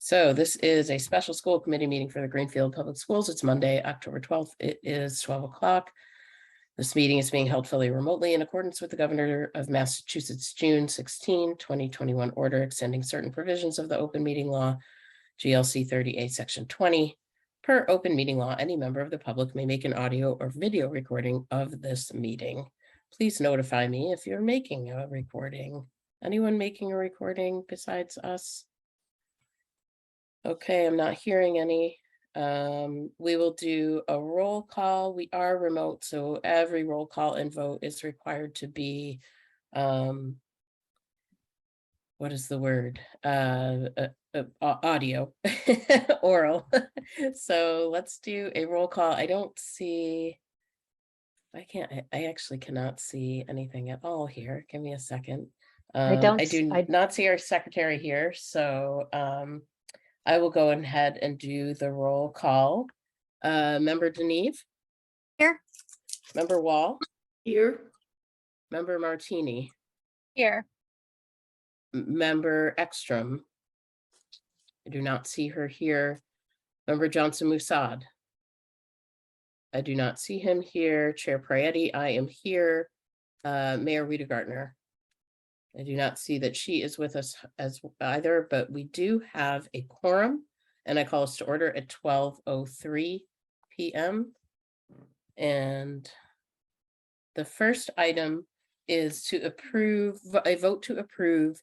So this is a special school committee meeting for the Greenfield Public Schools. It's Monday, October 12th. It is 12 o'clock. This meeting is being held fully remotely in accordance with the Governor of Massachusetts, June 16, 2021 order extending certain provisions of the open meeting law, GLC 30A, Section 20. Per open meeting law, any member of the public may make an audio or video recording of this meeting. Please notify me if you're making a recording. Anyone making a recording besides us? Okay, I'm not hearing any. We will do a roll call. We are remote, so every roll call and vote is required to be, what is the word? Audio, oral. So let's do a roll call. I don't see, I actually cannot see anything at all here. Give me a second. I do not see our secretary here, so I will go ahead and do the roll call. Member Deneve? Here. Member Wall? Here. Member Martini? Here. Member Ekstrom? I do not see her here. Member Johnson-Musad? I do not see him here. Chair Prietti, I am here. Mayor Wiedegartner? I do not see that she is with us as either, but we do have a quorum, and I call us to order at 12:03 p.m. And the first item is to approve, a vote to approve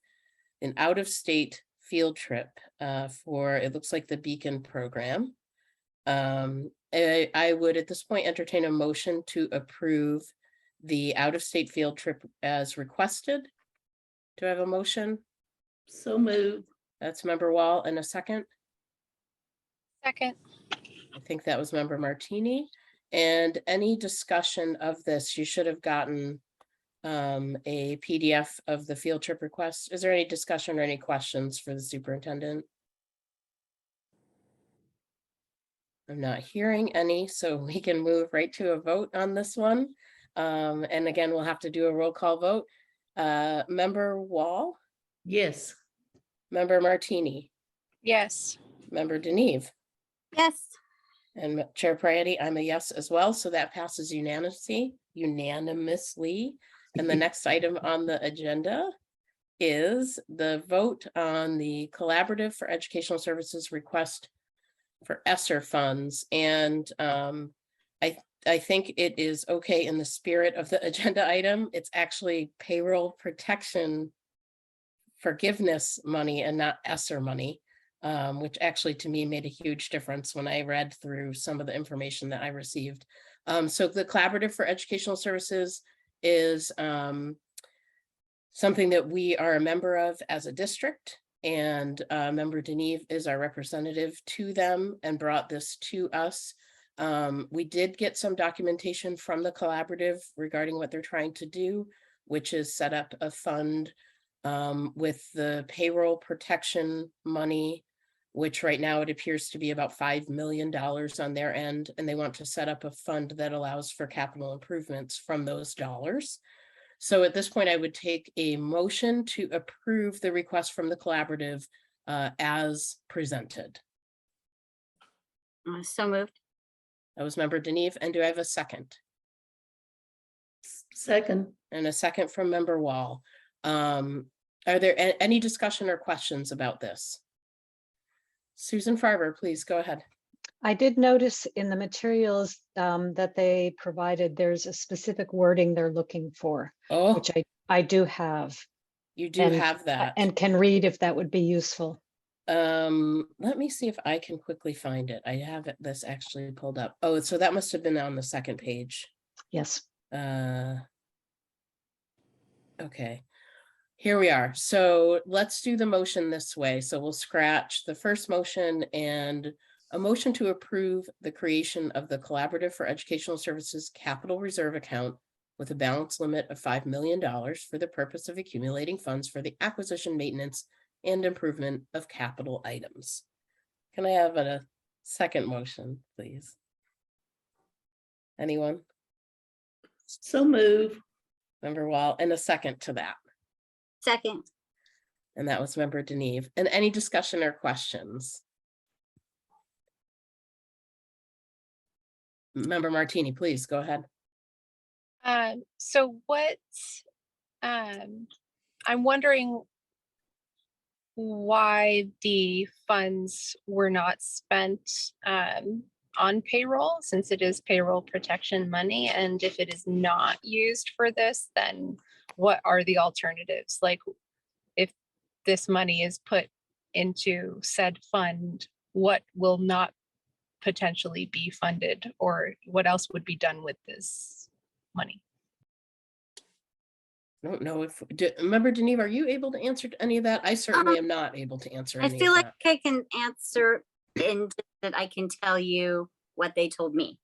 an out-of-state field trip for, it looks like, the Beacon program. I would at this point entertain a motion to approve the out-of-state field trip as requested. Do I have a motion? So moved. That's Member Wall, and a second. Second. I think that was Member Martini. And any discussion of this, you should have gotten a PDF of the field trip request. Is there any discussion or any questions for the superintendent? I'm not hearing any, so we can move right to a vote on this one. And again, we'll have to do a roll call vote. Member Wall? Yes. Member Martini? Yes. Member Deneve? Yes. And Chair Prietti, I'm a yes as well, so that passes unanimously. And the next item on the agenda is the vote on the Collaborative for Educational Services request for Esser funds. And I think it is okay in the spirit of the agenda item. It's actually payroll protection forgiveness money and not Esser money, which actually to me made a huge difference when I read through some of the information that I received. So the Collaborative for Educational Services is something that we are a member of as a district, and Member Deneve is our representative to them and brought this to us. We did get some documentation from the collaborative regarding what they're trying to do, which is set up a fund with the payroll protection money, which right now it appears to be about $5 million on their end, and they want to set up a fund that allows for capital improvements from those dollars. So at this point, I would take a motion to approve the request from the collaborative as presented. So moved. That was Member Deneve. And do I have a second? Second. And a second from Member Wall. Are there any discussion or questions about this? Susan Farber, please go ahead. I did notice in the materials that they provided, there's a specific wording they're looking for, which I do have. You do have that. And can read if that would be useful. Let me see if I can quickly find it. I have this actually pulled up. Oh, so that must have been on the second page. Yes. Okay, here we are. So let's do the motion this way. So we'll scratch the first motion and a motion to approve the creation of the Collaborative for Educational Services Capital Reserve Account with a balance limit of $5 million for the purpose of accumulating funds for the acquisition, maintenance, and improvement of capital items. Can I have a second motion, please? Anyone? So move. Member Wall, and a second to that. Second. And that was member Deneve. And any discussion or questions? Member Martini, please go ahead. So what, I'm wondering why the funds were not spent on payroll, since it is payroll protection money. And if it is not used for this, then what are the alternatives? Like, if this money is put into said fund, what will not potentially be funded, or what else would be done with this money? I don't know if, member Deneve, are you able to answer any of that? I certainly am not able to answer I any feel of like that. I can answer in that I can tell you what they told me.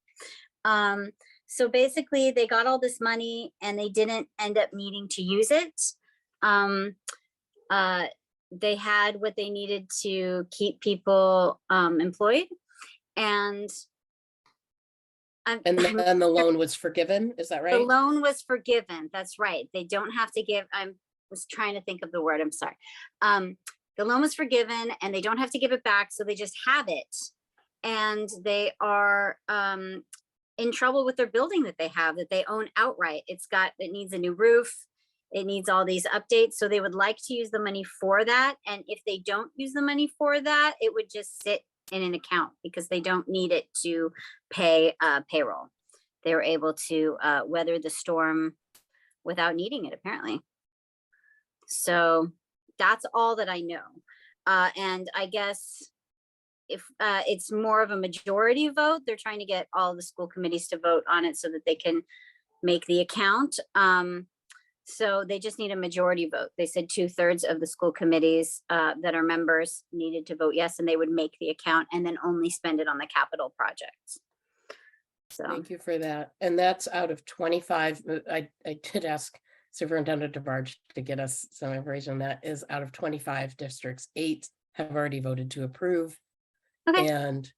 So basically they got all this money and they didn't end up needing to use it. They had what they needed to keep people employed, and And then the loan was forgiven, is that the right? loan was forgiven. That's right. They don't have to give, I was trying to think of the word, I'm sorry. The loan was forgiven and they don't have to give it back. So they just have it. And they are in trouble with their building that they have, that they own outright. It needs a new roof. It needs all these updates. So they would like to use the money for that. And if they don't use the money for that, it would just sit in an account because they don't need it to pay payroll. They were able to weather the storm without needing it, apparently. So that's all that I know. And I guess if it's more of a majority vote, they're trying to get all the school committees to vote on it so that they can make the account. So they just need a majority vote. They said 2/3 of the school committees that are members needed to vote yes, and they would make the account and then only spend it on the capital projects. So Thank you for that. And that's out of 25. I did ask Superintendent DeBarge to get us some information. That is out of 25 districts, 8 have already voted to approve. Okay. And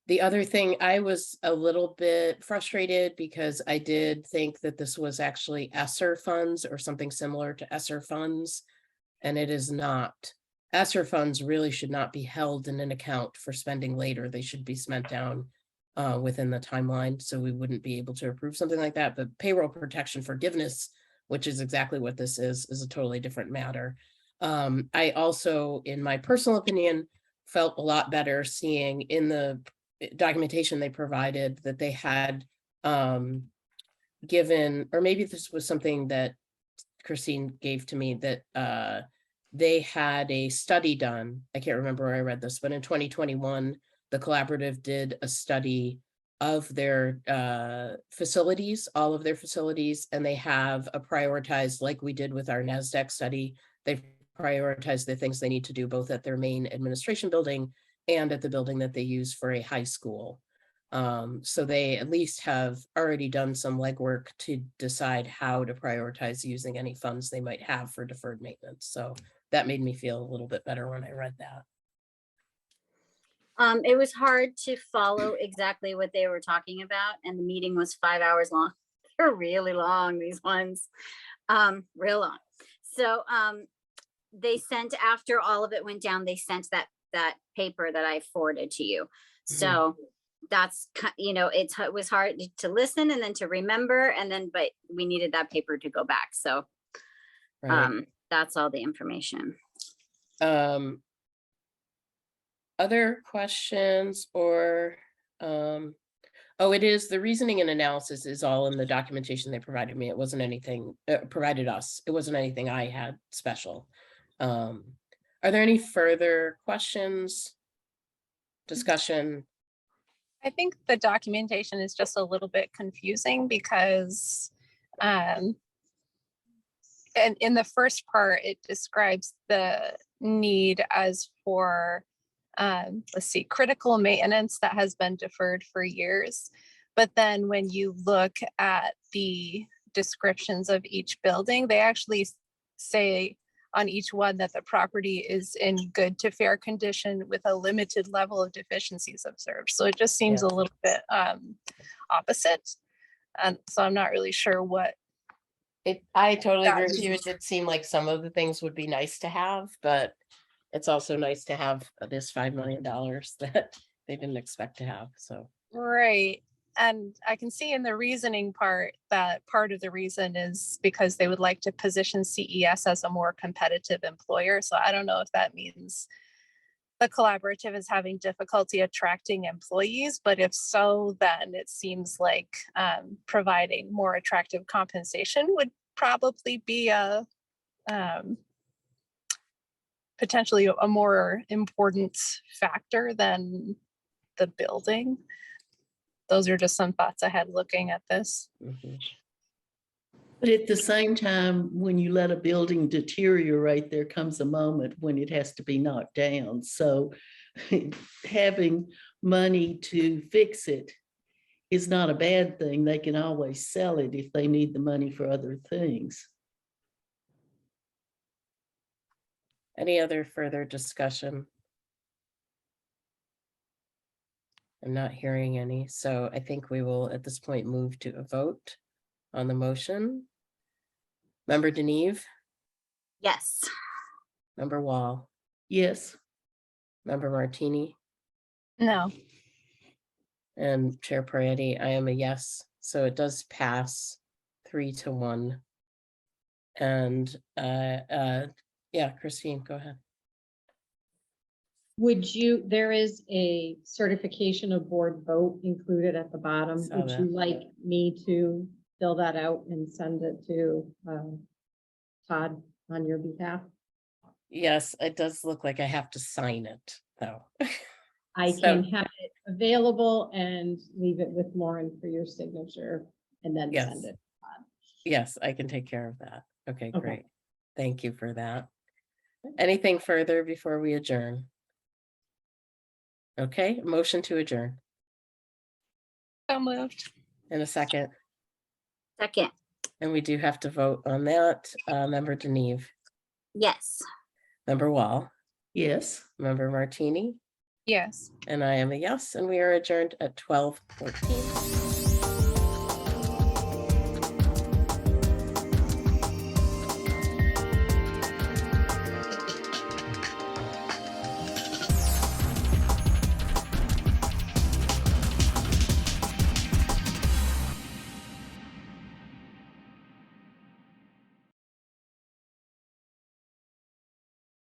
the other thing, I was a little bit frustrated because I did think that this was actually Esser funds or something similar to Esser funds, and it is not. Esser funds really should not be held in an account for spending later. They should be spent down within the timeline, so we wouldn't be able to approve something like that. But payroll protection forgiveness, which is exactly what this is a totally different matter. I also, in my personal opinion, felt a lot better seeing in the documentation they provided that they had given, or maybe this was something that Christine gave to me, that they had a study done. I can't remember where I read this, but in 2021, the collaborative did a study of their facilities, all of their facilities, and they have a prioritized, like we did with our NASDAQ study, they've prioritized the things they need to do both at their main administration building and at the building that they use for a high school. So they at least have already done some legwork to decide how to prioritize using any funds they might have for deferred maintenance. So that made me feel a little bit better when I read that. it was hard to follow exactly what they were talking about, and the meeting was 5 hours long. They're really long, these ones, real long. So they sent, after all of it went down, they sent that paper that I forwarded to you. So that's, it was hard to listen and then to remember, and then, but we needed that paper to go back. So Right. that's all the information. Other questions or, oh, it is, the reasoning and analysis is all in the documentation they provided me. It wasn't anything, provided us. It wasn't anything I had special. Are there any further questions? Discussion? I think the documentation is just a little bit confusing because and in the first part, it describes the need as for, let's see, critical maintenance that has been deferred for years. But then when you look at the descriptions of each building, they actually say on each one that the property is in good to fair condition with a limited level of deficiencies observed. So it just seems a little bit opposite. And so I'm not really sure what I totally agree That with you. It is- did seem like some of the things would be nice to have, but it's also nice to have this $5 million that they didn't expect to have, so. Right. And I can see in the reasoning part that part of the reason is because they would like to position CES as a more competitive employer. So I don't know if that means the collaborative is having difficulty attracting employees, but if so, then it seems like providing more attractive compensation would probably be a potentially a more important factor than the building. Those are just some thoughts I had looking at this. Mhm. But at the same time, when you let a building deteriorate, there comes a moment when it has to be knocked down. So having money to fix it is not a bad thing. They can always sell it if they need the money for other things. Any other further discussion? I'm not hearing any, so I think we will at this point move to a vote on the motion. Member Deneve, Yes. Member Wall, Yes, Member Martini, No, and Chair Prayati. I am a yes, so it does pass 3-1. And yeah, Christine, go ahead. Would you, there is a certification of board vote included at the bottom. Saw Would you that. like me to fill that out and send it to Todd on your behalf? Yes, it does look like I have to sign it, though. I So- can have it available and leave it with Lauren for your signature and then Yes. send it. Yes, I can take care of that. Okay, Okay. great. Thank you for that. Anything further before we adjourn? Okay, motion to adjourn so moved. in a second, Second. and we do have to vote on that. Member Deneve, Yes. Member Wall, yes. Member Martini, Yes. and I am a yes, and we are adjourned at 12:14.